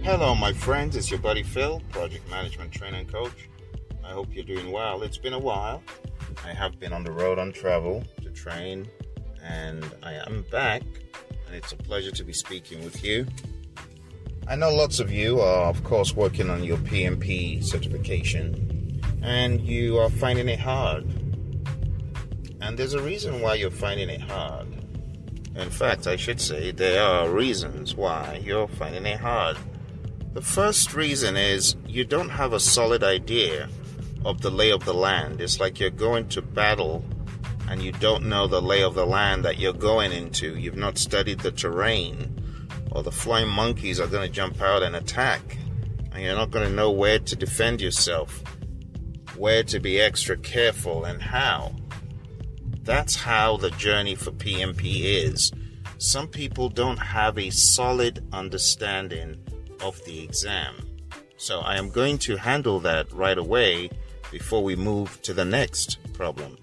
Hello, my friends. It's your buddy Phil, Project Management Trainer and Coach. I hope you're doing well. It's been a while. I have been on the road on travel to train, and I am back, and it's a pleasure to be speaking with you. I know lots of you are, of course, working on your PMP certification, and you are finding it hard. And there's a reason why you're finding it hard. In fact, I should say there are reasons why you're finding it hard. The first reason is you don't have a solid idea of the lay of the land. It's like you're going to battle and you don't know the lay of the land that you're going into. You've not studied the terrain, or the flying monkeys are going to jump out and attack, and you're not going to know where to defend yourself, where to be extra careful, and how. That's how the journey for PMP is. Some people don't have a solid understanding of the exam. So I am going to handle that right away before we move to the next problem.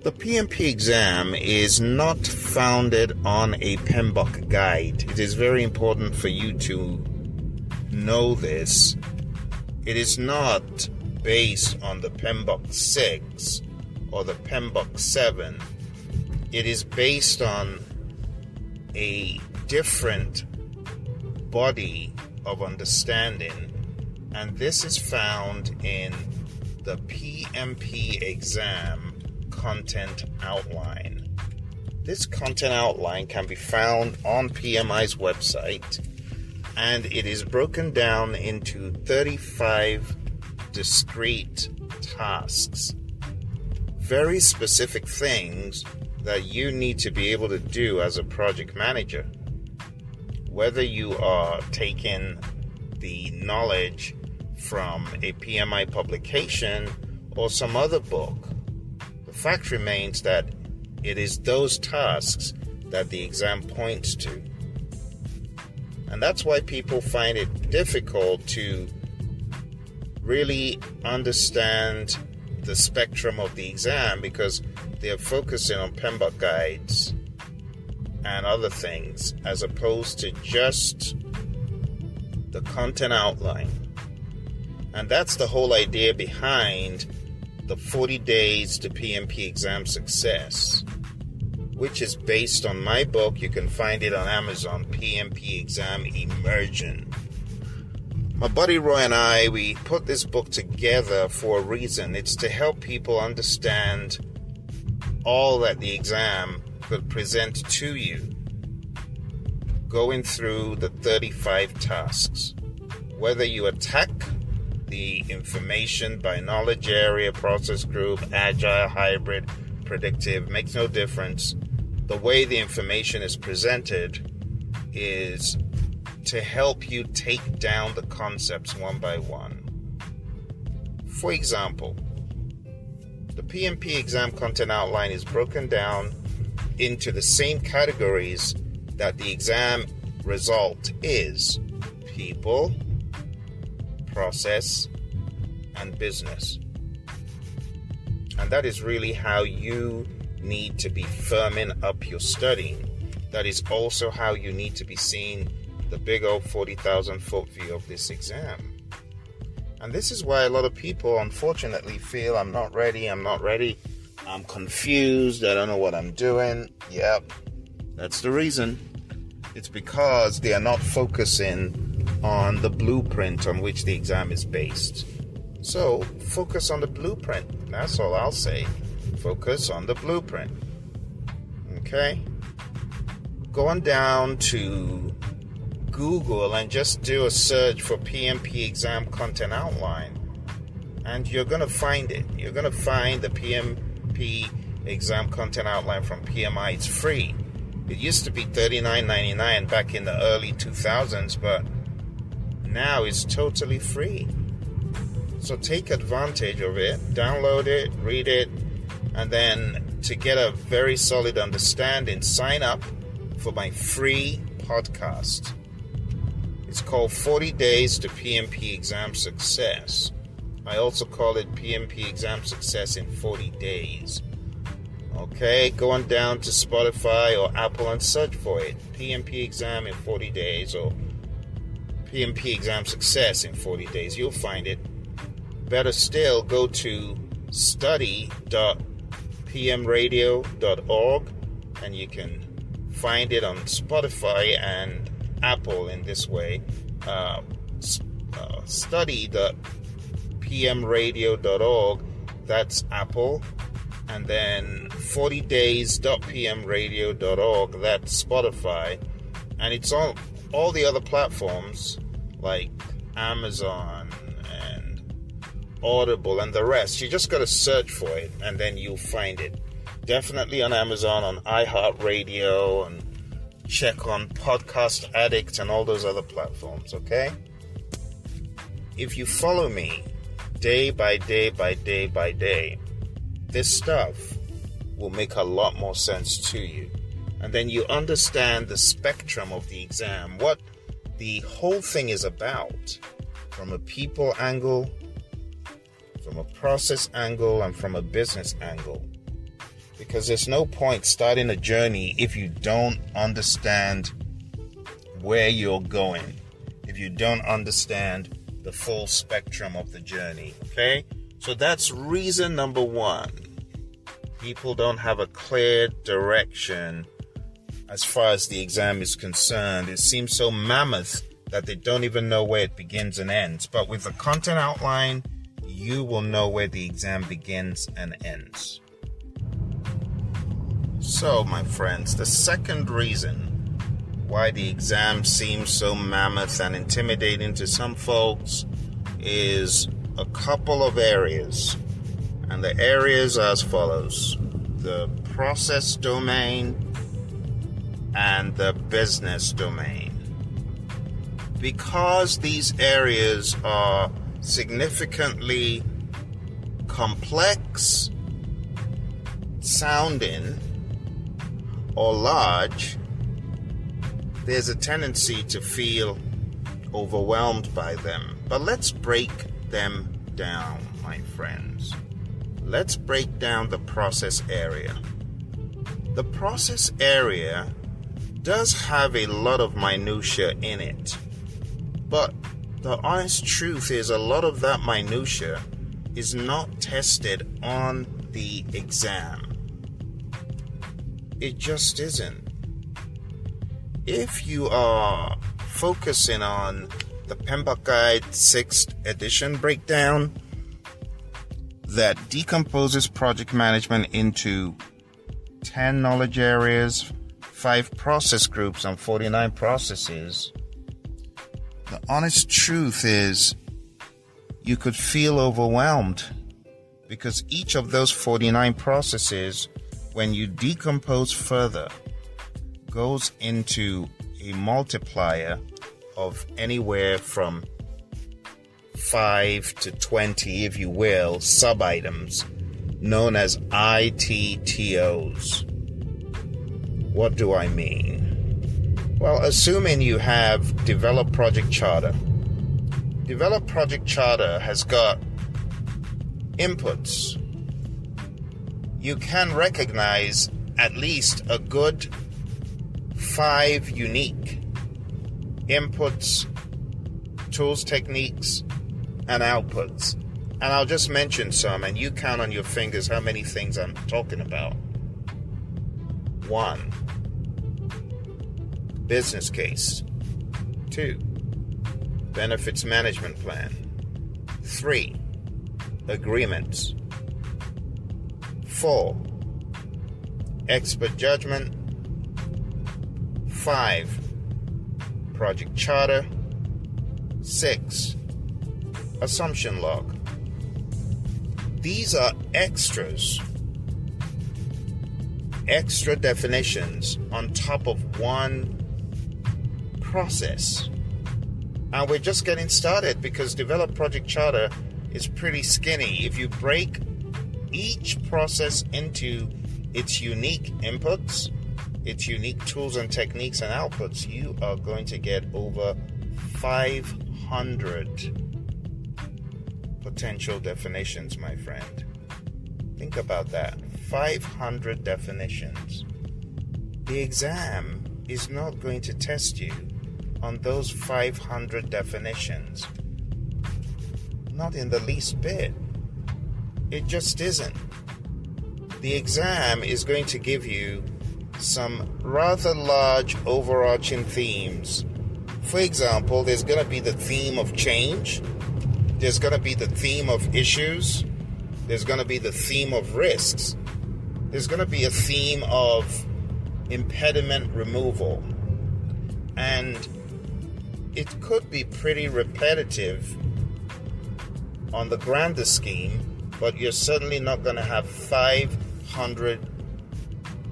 The PMP exam is not founded on a PMBOK guide. It is very important for you to know this. It is not based on the PMBOK 6 or the PMBOK 7. It is based on a different body of understanding, and this is found in the PMP exam content outline. This content outline can be found on PMI's website, and it is broken down into 35 discrete tasks, very specific things that you need to be able to do as a project manager. Whether you are taking the knowledge from a PMI publication or some other book, the fact remains that it is those tasks that the exam points to. And that's why people find it difficult to really understand the spectrum of the exam, because they're focusing on PMBOK guides and other things as opposed to just the content outline. And that's the whole idea behind the 40 Days to PMP Exam Success, which is based on my book. You can find it on Amazon, PMP Exam Immersion. My buddy Roy and I, we put this book together for a reason. It's to help people understand all that the exam could present to you, going through the 35 tasks. Whether you attack the information by knowledge area, process group, agile, hybrid, predictive, makes no difference. The way the information is presented is to help you take down the concepts one by one. For example, the PMP exam content outline is broken down into the same categories that the exam result is: people, process, and business. And that is really how you need to be firming up your studying. That is also how you need to be seeing the big old 40,000 foot view of this exam. And this is why a lot of people unfortunately feel I'm not ready, I'm confused, I don't know what I'm doing. Yep, that's the reason. It's because they are not focusing on the blueprint on which the exam is based. So focus on the blueprint. That's all I'll say. Focus on the blueprint. Okay? Go on down to Google and just do a search for PMP exam content outline, and you're going to find it. You're going to find the PMP exam content outline from PMI. It's free. It used to be $39.99 back in the early 2000s, but now it's totally free. So take advantage of it, download it, read it, and then to get a very solid understanding, sign up for my free podcast. It's called 40 Days to PMP Exam Success. I also call it PMP Exam Success in 40 Days. Okay, go on down to Spotify or Apple and search for it. PMP Exam in 40 Days or PMP exam success in 40 days. You'll find it. Better still, go to study.pmradio.org and you can find it on Spotify and Apple in this way. Study.pmradio.org, that's Apple. And then 40days.pmradio.org, that's Spotify. And it's on all the other platforms like Amazon and Audible and the rest. You just got to search for it and then you'll find it. Definitely on Amazon, on iHeartRadio, and check on Podcast Addict and all those other platforms, okay? If you follow me day by day by day by day, this stuff will make a lot more sense to you. And then you understand the spectrum of the exam, what the whole thing is about, from a people angle, from a process angle, and from a business angle. Because there's no point starting a journey if you don't understand where you're going, if you don't understand the full spectrum of the journey, okay? So that's reason number one. People don't have a clear direction as far as the exam is concerned. It seems so mammoth that they don't even know where it begins and ends. But with the content outline, you will know where the exam begins and ends. So, my friends, the second reason why the exam seems so mammoth and intimidating to some folks is a couple of areas. And the areas are as follows: the process domain and the business domain. Because these areas are significantly complex sounding or large, there's a tendency to feel overwhelmed by them. But let's break them down, my friends. Let's break down the process area. The process area does have a lot of minutia in it, but the honest truth is a lot of that minutia is not tested on the exam. It just isn't. If you are focusing on the PMP Guide 6th edition breakdown that decomposes project management into 10 knowledge areas, 5 process groups, and 49 processes, the honest truth is you could feel overwhelmed because each of those 49 processes, when you decompose further, goes into a multiplier of anywhere from 5 to 20, if you will, sub-items known as ITTOs. What do I mean? Well, assuming you have Develop Project Charter. Develop Project Charter has got inputs. You can recognize at least a good 5 unique inputs, tools, techniques, and outputs. And I'll just mention some, and you count on your fingers how many things I'm talking about. 1, business case. 2, benefits management plan. 3, agreements. 4, expert judgment. 5, project charter. 6, assumption log. These are extras, extra definitions on top of one process. And we're just getting started because Develop Project Charter is pretty skinny. If you break each process into its unique inputs, its unique tools and techniques and outputs, you are going to get over 500 potential definitions, my friend. Think about that. 500 definitions. The exam is not going to test you on those 500 definitions. Not in the least bit. It just isn't. The exam is going to give you some rather large overarching themes. For example, there's going to be the theme of change. There's going to be the theme of issues. There's going to be the theme of risks. There's going to be a theme of impediment removal. And it could be pretty repetitive on the grander scheme, but you're certainly not going to have 500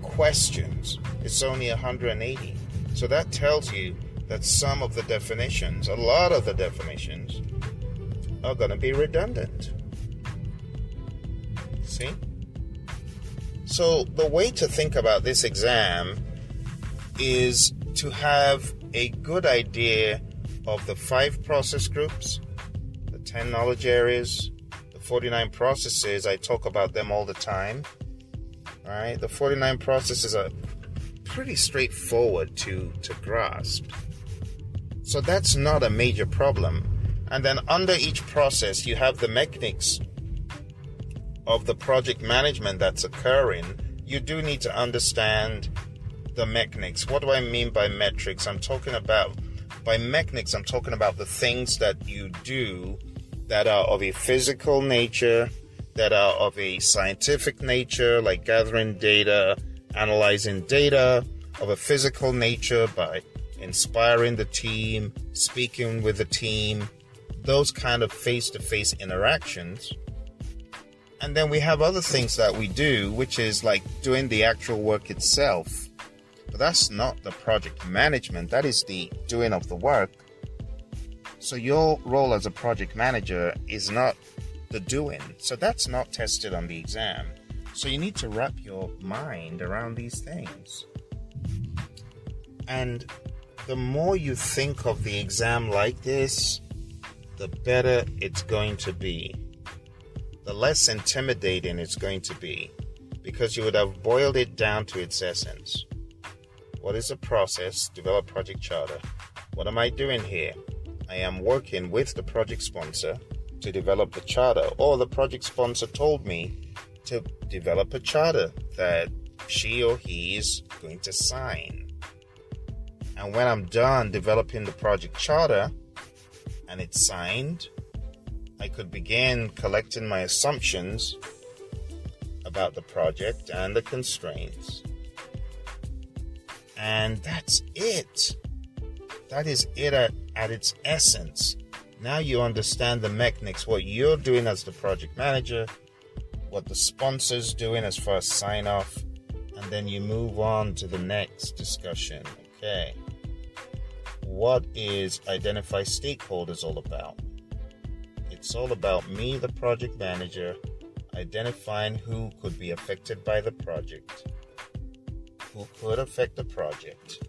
questions. It's only 180. So that tells you that some of the definitions, a lot of the definitions, are going to be redundant. See? So the way to think about this exam is to have a good idea of the 5 process groups, the 10 knowledge areas, the 49 processes. I talk about them all the time. All right, the 49 processes are pretty straightforward to grasp. So that's not a major problem. And then under each process, you have the mechanics of the project management that's occurring. You do need to understand the mechanics. What do I mean by metrics? By mechanics, I'm talking about the things that you do that are of a physical nature, that are of a scientific nature, like gathering data, analyzing data, of a physical nature by inspiring the team, speaking with the team, those kind of face-to-face interactions. And then we have other things that we do, which is like doing the actual work itself. But that's not the project management. That is the doing of the work. So your role as a project manager is not the doing. So that's not tested on the exam. So you need to wrap your mind around these things. And the more you think of the exam like this, the better it's going to be. The less intimidating it's going to be, because you would have boiled it down to its essence. What is the process? Develop project charter. What am I doing here? I am working with the project sponsor to develop the charter, or the project sponsor told me to develop a charter that she or he is going to sign. And when I'm done developing the project charter and it's signed, I could begin collecting my assumptions about the project and the constraints. And that's it. That is it at its essence. Now you understand the mechanics, what you're doing as the project manager, what the sponsor's doing as far as sign off, and then you move on to the next discussion. Okay. What is identify stakeholders all about? It's all about me, the project manager, identifying who could be affected by the project, who could affect the project,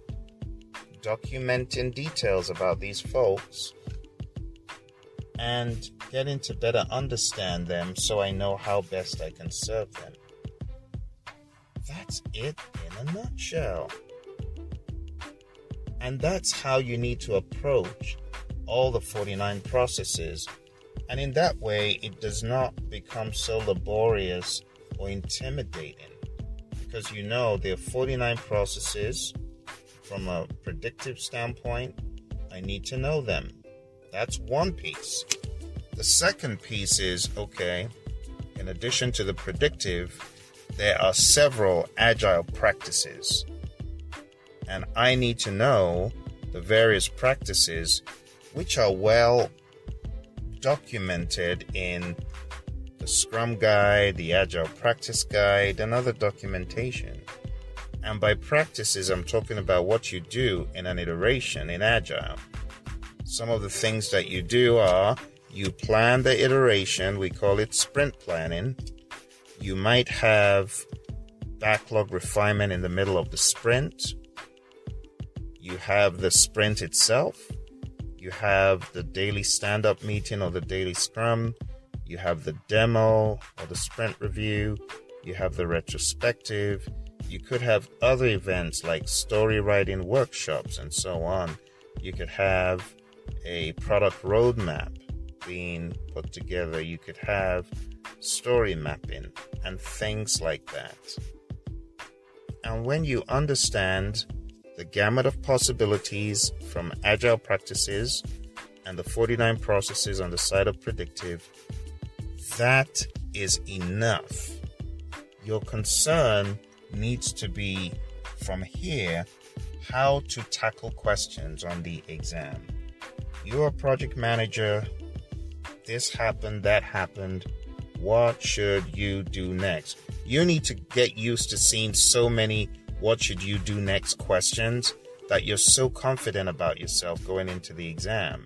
documenting details about these folks, and getting to better understand them so I know how best I can serve them. That's it in a nutshell. And that's how you need to approach all the 49 processes. And in that way, it does not become so laborious or intimidating, because you know there are 49 processes. From a predictive standpoint, I need to know them. That's one piece. The second piece is, okay, in addition to the predictive, there are several agile practices. And I need to know the various practices which are well documented in the Scrum Guide, the Agile Practice Guide, and other documentation. And by practices, I'm talking about what you do in an iteration in Agile. Some of the things that you do are, you plan the iteration, we call it sprint planning. You might have backlog refinement in the middle of the sprint. You have the sprint itself. You have the daily stand-up meeting or the daily scrum. You have the demo or the sprint review. You have the retrospective. You could have other events like story writing workshops and so on. You could have a product roadmap being put together. You could have story mapping and things like that. And when you understand the gamut of possibilities from agile practices and the 49 processes on the side of predictive, that is enough. Your concern needs to be from here how to tackle questions on the exam. You're a project manager. This happened, that happened. What should you do next? You need to get used to seeing so many what should you do next questions that you're so confident about yourself going into the exam.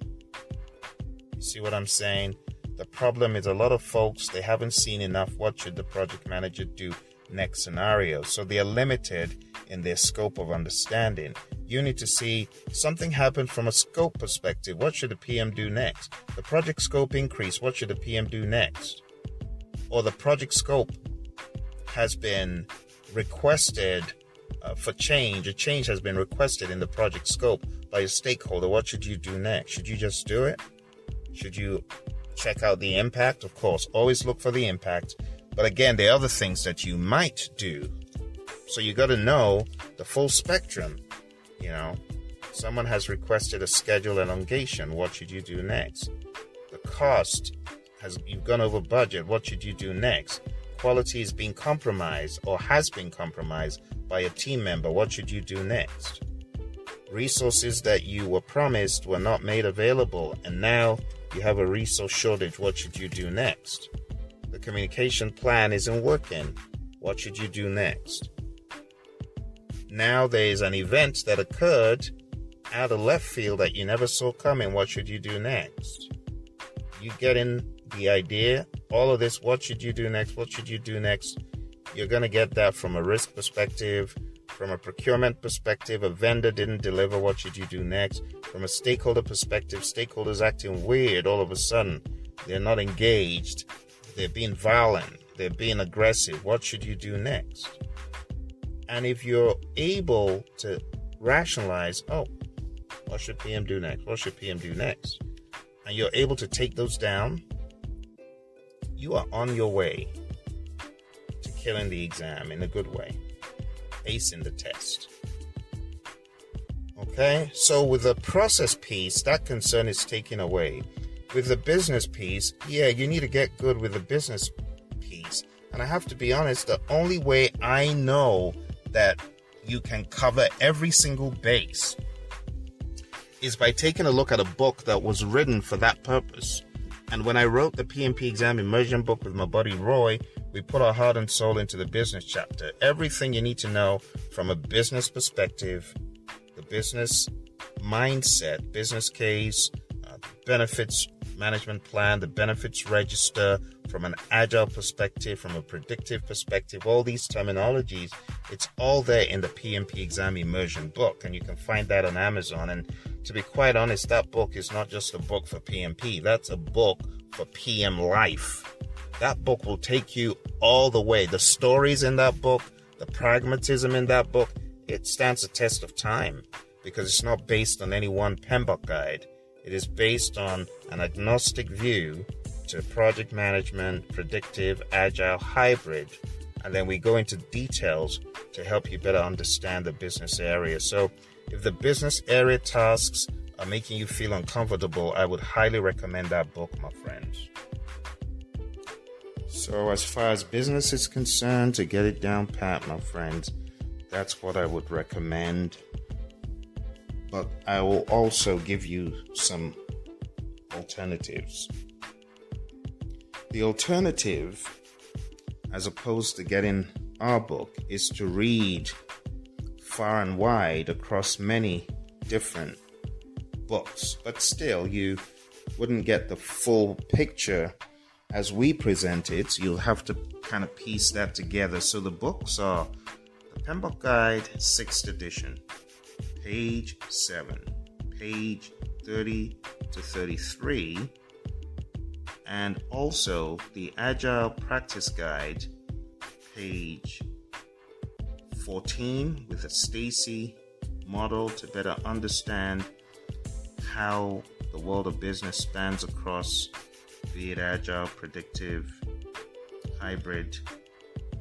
You see what I'm saying? The problem is a lot of folks, they haven't seen enough what should the project manager do next scenario. So they are limited in their scope of understanding. You need to see something happen from a scope perspective. What should the PM do next? The project scope increase. What should the PM do next? Or the project scope has been requested for change. A change has been requested in the project scope by a stakeholder. What should you do next? Should you just do it? Should you check out the impact? Of course, always look for the impact. But again, there are other things that you might do. So you got to know the full spectrum. You know, someone has requested a schedule elongation. What should you do next? The cost you've gone over budget. What should you do next? Quality is being compromised or has been compromised by a team member. What should you do next? Resources that you were promised were not made available, and now you have a resource shortage. What should you do next? The communication plan isn't working. What should you do next? Now there's an event that occurred out of left field that you never saw coming. What should you do next? You getting the idea? All of this, what should you do next? What should you do next? You're going to get that from a risk perspective, from a procurement perspective. A vendor didn't deliver. What should you do next? From a stakeholder perspective, stakeholders acting weird all of a sudden. They're not engaged. They're being violent. They're being aggressive. What should you do next? And if you're able to rationalize, what should PM do next? What should PM do next? And you're able to take those down, you are on your way to killing the exam in a good way, acing the test. Okay, so with the process piece, that concern is taken away. With the business piece, you need to get good with the business piece. And I have to be honest, the only way I know that you can cover every single base is by taking a look at a book that was written for that purpose. And when I wrote the PMP exam immersion book with my buddy Roy, we put our heart and soul into the business chapter. Everything you need to know from a business perspective, the business mindset, business case, benefits management plan, the benefits register, from an agile perspective, from a predictive perspective, all these terminologies, it's all there in the PMP exam immersion book. And you can find that on Amazon. And to be quite honest, that book is not just a book for PMP. That's a book for PM life. That book will take you all the way. The stories in that book, the pragmatism in that book, it stands the test of time because it's not based on any one PMBOK guide. It is based on an agnostic view to project management, predictive, agile, hybrid. And then we go into details to help you better understand the business area. So if the business area tasks are making you feel uncomfortable, I would highly recommend that book, my friends. So as far as business is concerned, to get it down pat, my friends, that's what I would recommend. But I will also give you some alternatives. The alternative, as opposed to getting our book, is to read far and wide across many different books. But still, you wouldn't get the full picture as we present it. You'll have to kind of piece that together. So the books are the PMBOK Guide 6th edition, page 7, page 30 to 33, and also the Agile Practice Guide, page 14, with a Stacy model to better understand how the world of business spans across, be it agile, predictive, hybrid,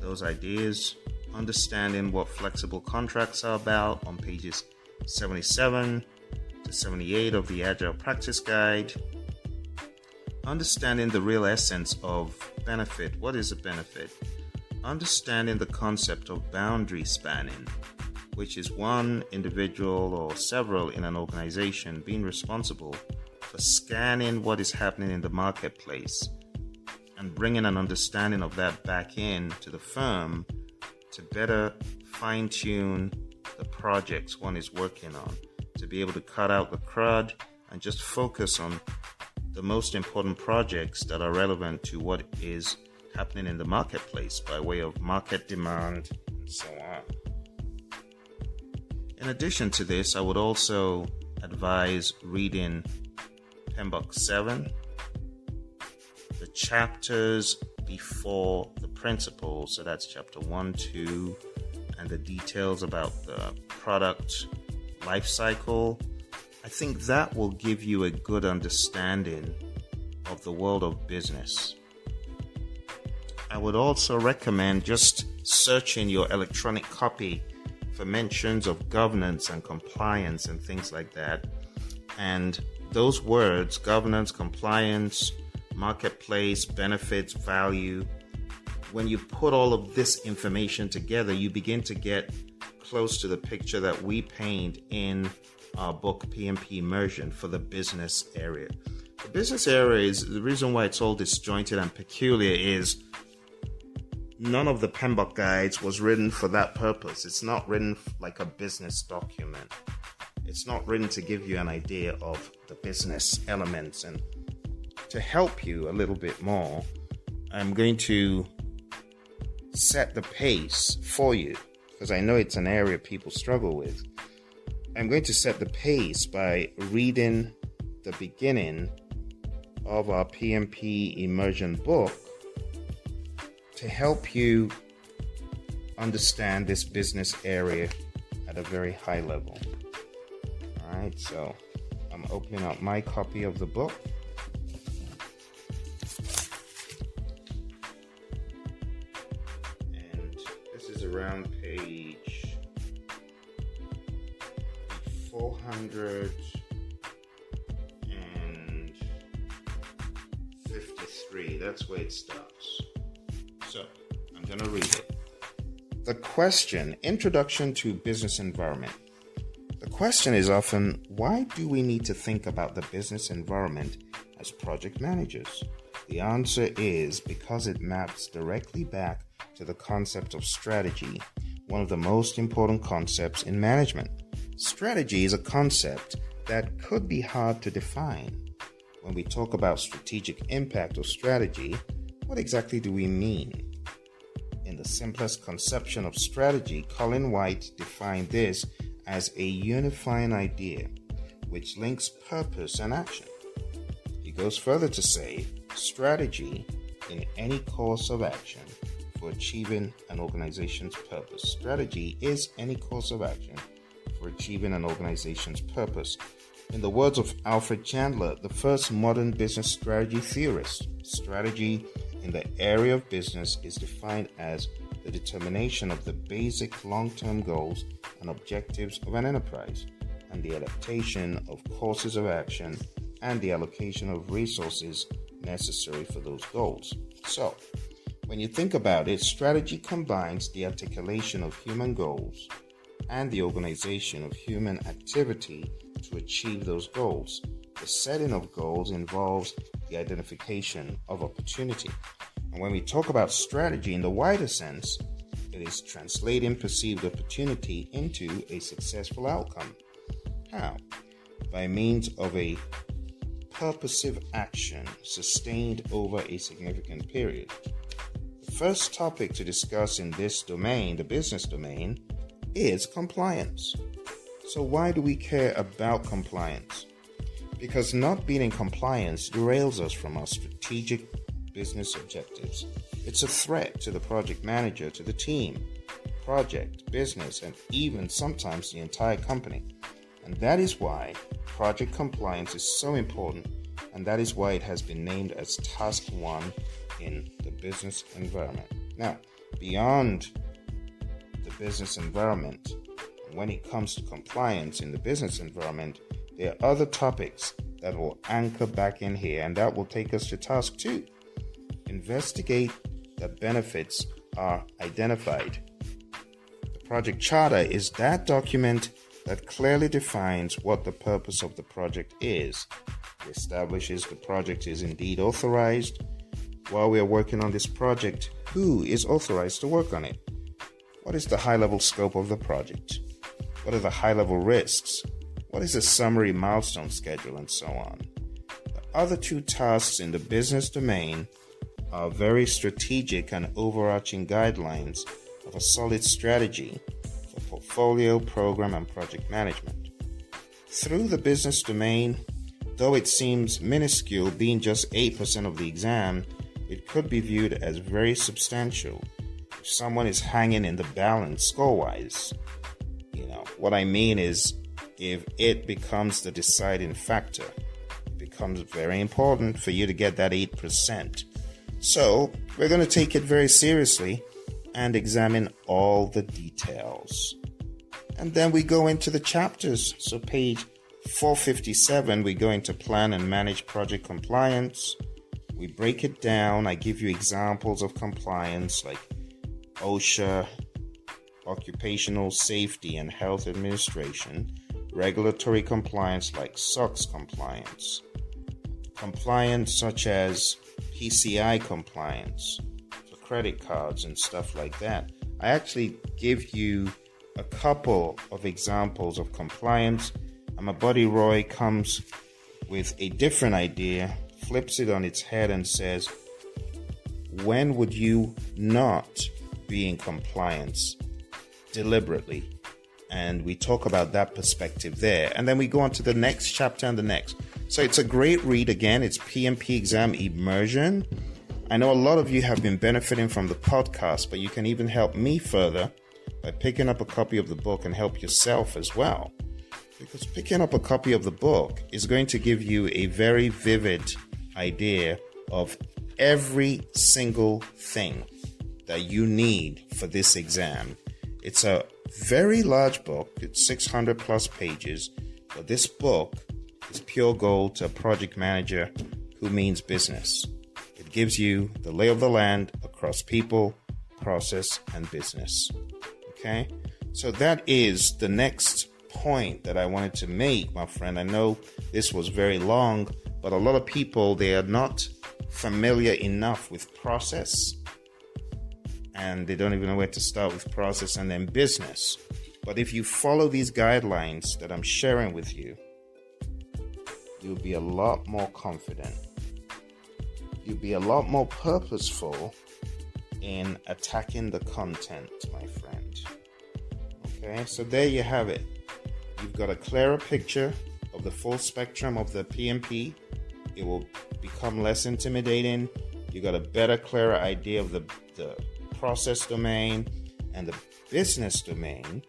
those ideas. Understanding what flexible contracts are about on pages 77 to 78 of the Agile Practice Guide. Understanding the real essence of benefit. What is a benefit? Understanding the concept of boundary spanning, which is one individual or several in an organization being responsible for scanning what is happening in the marketplace and bringing an understanding of that back in to the firm to better fine-tune the projects one is working on, to be able to cut out the crud and just focus on the most important projects that are relevant to what is happening in the marketplace by way of market demand and so on. In addition to this, I would also advise reading PMP 7, the chapters before the principles, so that's chapter 1, 2, and the details about the product life cycle. I think that will give you a good understanding of the world of business. I would also recommend just searching your electronic copy for mentions of governance and compliance and things like that. And those words, governance, compliance, marketplace, benefits, value, when you put all of this information together, you begin to get close to the picture that we paint in our book PMP Immersion for the business area. The business area is the reason why it's all disjointed and peculiar is none of the PMP guides was written for that purpose. It's not written like a business document. It's not written to give you an idea of the business elements. And to help you a little bit more, I'm going to set the pace for you because I know it's an area people struggle with. I'm going to set the pace by reading the beginning of our PMP Immersion book to help you understand this business area at a very high level. All right, so I'm opening up my copy of the book. And this is around page 453. That's where it starts. So, I'm going to read it. The question, Introduction to Business Environment. The question is often, why do we need to think about the business environment as project managers? The answer is because it maps directly back to the concept of strategy, one of the most important concepts in management. Strategy is a concept that could be hard to define. When we talk about strategic impact of strategy, what exactly do we mean? In the simplest conception of strategy, Colin White defined this as a unifying idea which links purpose and action. He goes further to say, strategy in any course of action for achieving an organization's purpose. Strategy is any course of action for achieving an organization's purpose. In the words of Alfred Chandler, the first modern business strategy theorist, strategy in the area of business is defined as the determination of the basic long-term goals and objectives of an enterprise, and the adaptation of courses of action and the allocation of resources necessary for those goals. So, when you think about it, strategy combines the articulation of human goals and the organization of human activity to achieve those goals. The setting of goals involves the identification of opportunity. And when we talk about strategy in the wider sense, it is translating perceived opportunity into a successful outcome. How? By means of a purposive action sustained over a significant period. The first topic to discuss in this domain, the business domain, is compliance. So why do we care about compliance? Because not being in compliance derails us from our strategic business objectives. It's a threat to the project manager, to the team, project, business, and even sometimes the entire company. And that is why project compliance is so important, and that is why it has been named as task 1 in the business environment. Now, beyond the business environment, when it comes to compliance in the business environment, there are other topics that will anchor back in here, and that will take us to task 2. Investigate that benefits are identified. The project charter is that document that clearly defines what the purpose of the project is. It establishes the project is indeed authorized. While we are working on this project, who is authorized to work on it? What is the high-level scope of the project? What are the high-level risks? What is the summary milestone schedule, and so on? The other 2 tasks in the business domain are very strategic and overarching guidelines of a solid strategy for portfolio, program, and project management. Through the business domain, though it seems minuscule, being just 8% of the exam, it could be viewed as very substantial if someone is hanging in the balance score-wise. What I mean is, if it becomes the deciding factor, it becomes very important for you to get that 8%. So we're going to take it very seriously and examine all the details. And then we go into the chapters. So page 457, we go into plan and manage project compliance. We break it down. I give you examples of compliance like OSHA, Occupational Safety and Health Administration, regulatory compliance like SOX compliance, compliance such as PCI compliance for credit cards and stuff like that. I actually give you a couple of examples of compliance, and my buddy Roy comes with a different idea, flips it on its head and says, when would you not be in compliance deliberately? And we talk about that perspective there. And then we go on to the next chapter and the next. So it's a great read. Again, it's PMP exam Immersion. I know a lot of you have been benefiting from the podcast, but you can even help me further by picking up a copy of the book and help yourself as well. Because picking up a copy of the book is going to give you a very vivid idea of every single thing that you need for this exam. It's a very large book. It's 600 plus pages, but this book is pure gold to a project manager who means business. It gives you the lay of the land across people, process, and business. Okay? So that is the next point that I wanted to make, my friend. I know this was very long, but a lot of people, they are not familiar enough with process, and they don't even know where to start with process and then business. But if you follow these guidelines that I'm sharing with you, you'll be a lot more confident. You'll be a lot more purposeful in attacking the content, my friend. Okay, so there you have it. You've got a clearer picture of the full spectrum of the PMP. It will become less intimidating. You got a better, clearer idea of the process domain and the business domain.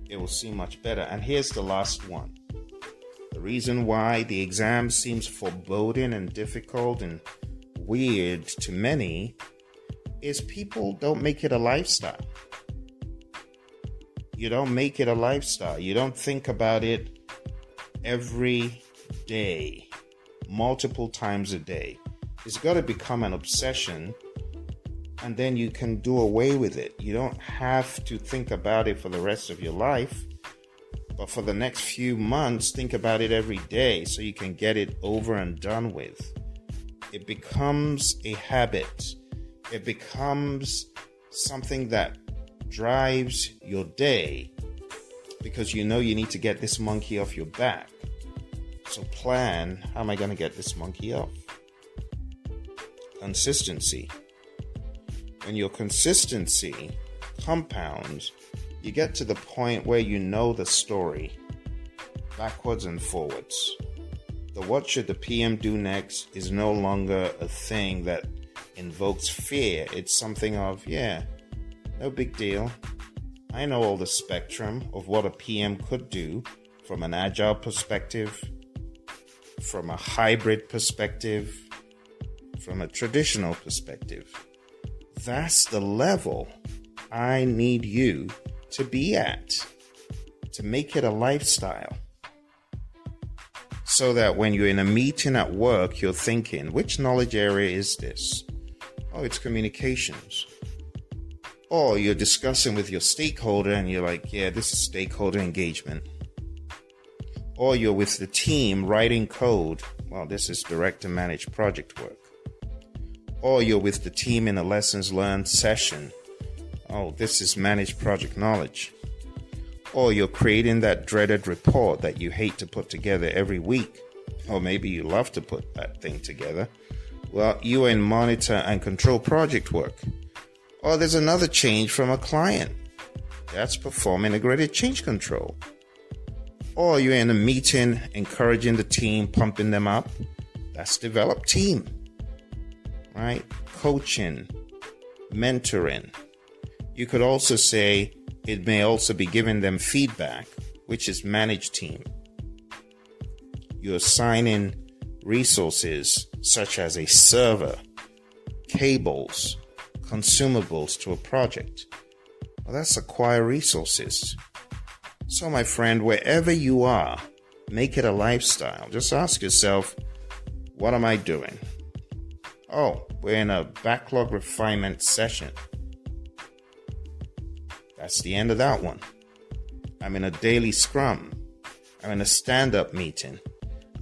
It will seem much better. And here's the last one. The reason why the exam seems foreboding and difficult and weird to many is people don't make it a lifestyle. You don't make it a lifestyle. You don't think about it every day, multiple times a day. It's got to become an obsession, and then you can do away with it. You don't have to think about it for the rest of your life, but for the next few months, think about it every day so you can get it over and done with. It becomes a habit. It becomes something that drives your day because you know you need to get this monkey off your back. So plan, how am I going to get this monkey off? Consistency. When your consistency compounds, you get to the point where you know the story backwards and forwards. The what should the PM do next is no longer a thing that invokes fear. It's something of, no big deal. I know all the spectrum of what a PM could do from an agile perspective, from a hybrid perspective, from a traditional perspective. That's the level I need you to be at to make it a lifestyle. So that when you're in a meeting at work, you're thinking, which knowledge area is this? Oh, it's communications. Or you're discussing with your stakeholder and you're like, yeah, this is stakeholder engagement. Or you're with the team writing code. Well, this is direct and managed project work. Or you're with the team in a lessons learned session. Oh, this is managed project knowledge. Or you're creating that dreaded report that you hate to put together every week. Or maybe you love to put that thing together. Well, you are in monitor and control project work. Or there's another change from a client. That's perform integrated change control. Or you're in a meeting encouraging the team, pumping them up. That's develop team. Right? Coaching, mentoring. You could also say it may also be giving them feedback, which is manage team. You're assigning resources such as a server, cables, consumables to a project. Well, that's acquire resources. So, my friend, wherever you are, make it a lifestyle. Just ask yourself, what am I doing? Oh, we're in a backlog refinement session. That's the end of that one. I'm in a daily scrum. I'm in a stand-up meeting.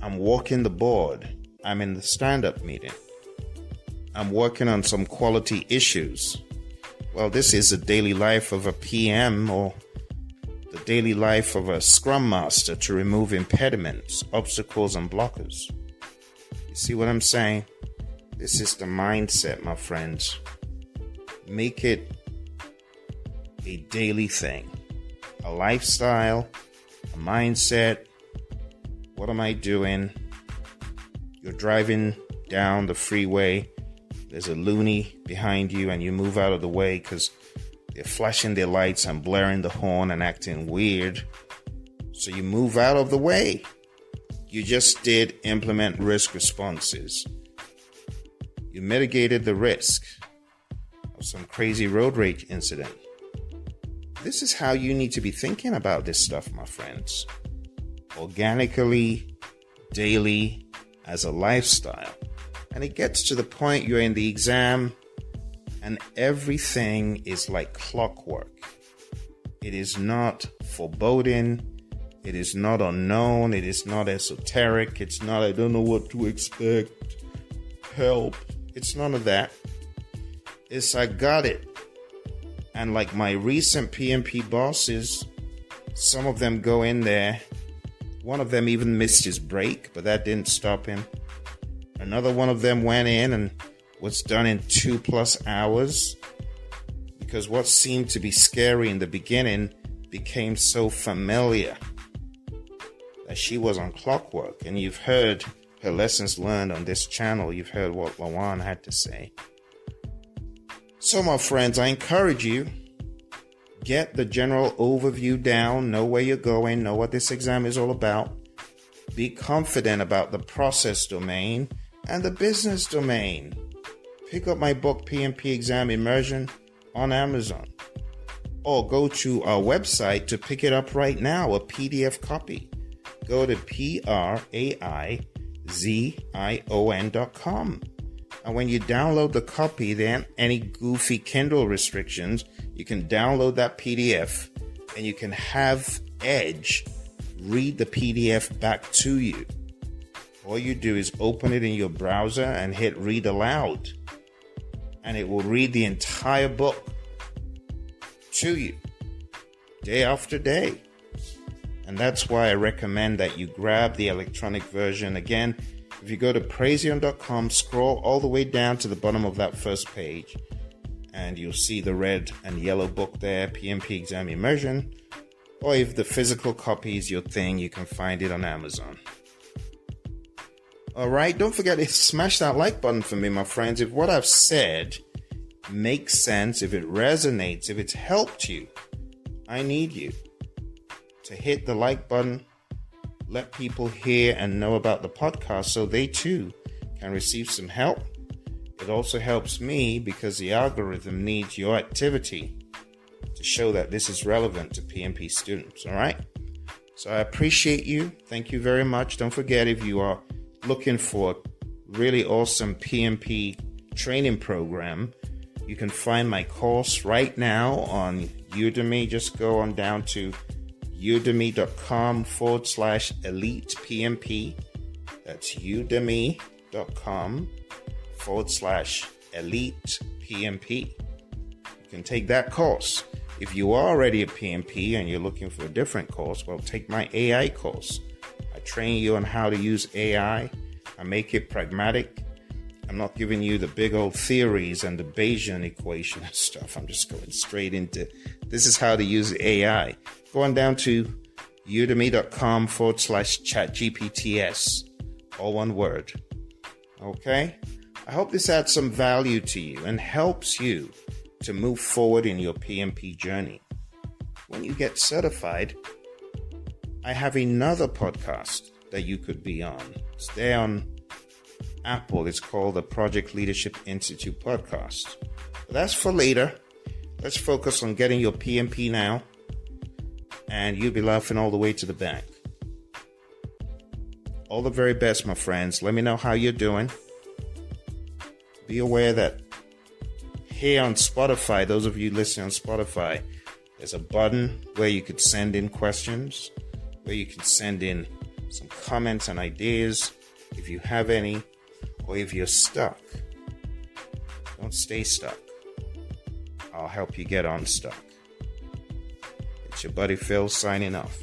I'm walking the board. I'm in the stand-up meeting. I'm working on some quality issues. Well, this is the daily life of a PM or the daily life of a scrum master to remove impediments, obstacles, and blockers. You see what I'm saying? This is the mindset, my friends. Make it a daily thing, a lifestyle, a mindset. What am I doing? You're driving down the freeway. There's a loony behind you and you move out of the way because they're flashing their lights and blaring the horn and acting weird. So you move out of the way. You just did implement risk responses. You mitigated the risk of some crazy road rage incident. This is how you need to be thinking about this stuff, my friends. Organically, daily, as a lifestyle. And it gets to the point you're in the exam and everything is like clockwork. It is not foreboding. It is not unknown. It is not esoteric. It's not, I don't know what to expect. Help. It's none of that. It's, I got it. And like my recent PMP bosses, some of them go in there. One of them even missed his break, but that didn't stop him. Another one of them went in and was done in 2+ hours because what seemed to be scary in the beginning became so familiar that she was on clockwork. And you've heard her lessons learned on this channel. You've heard what Lawan had to say. So, my friends, I encourage you, get the general overview down, know where you're going, know what this exam is all about. Be confident about the process domain and the business domain. Pick up my book, PMP Exam Immersion, on Amazon. Or go to our website to pick it up right now, a PDF copy. Go to praizion.com. And when you download the copy, then any goofy Kindle restrictions, you can download that PDF and you can have Edge read the PDF back to you. All you do is open it in your browser and hit read aloud. And it will read the entire book to you, day after day. And that's why I recommend that you grab the electronic version. Again, if you go to Praizion.com, scroll all the way down to the bottom of that first page, and you'll see the red and yellow book there, PMP Exam Immersion. Or if the physical copy is your thing, you can find it on Amazon. All right, don't forget to smash that like button for me, my friends. If what I've said makes sense, if it resonates, if it's helped you, I need you to hit the like button, let people hear and know about the podcast so they too can receive some help. It also helps me because the algorithm needs your activity to show that this is relevant to PMP students, all right? So I appreciate you. Thank you very much. Don't forget, if you are looking for a really awesome PMP training program, you can find my course right now on Udemy. Just go on down to udemy.com/elite PMP. That's udemy.com/elite PMP. You can take that course. If you are already a PMP and you're looking for a different course, well, take my AI course. I train you on how to use AI. I make it pragmatic. I'm not giving you the big old theories and the Bayesian equation and stuff. I'm just going straight into this is how to use AI. Go on down to udemy.com/chatgpts. All one word. Okay? I hope this adds some value to you and helps you to move forward in your PMP journey. When you get certified, I have another podcast that you could be on. It's there on Apple. It's called the Project Leadership Institute podcast. But that's for later. Let's focus on getting your PMP now, and you'll be laughing all the way to the bank. All the very best, my friends. Let me know how you're doing. Be aware that here on Spotify, those of you listening on Spotify, there's a button where you could send in questions, where you can send in some comments and ideas if you have any, or if you're stuck. Don't stay stuck. I'll help you get unstuck. It's your buddy Phil signing off.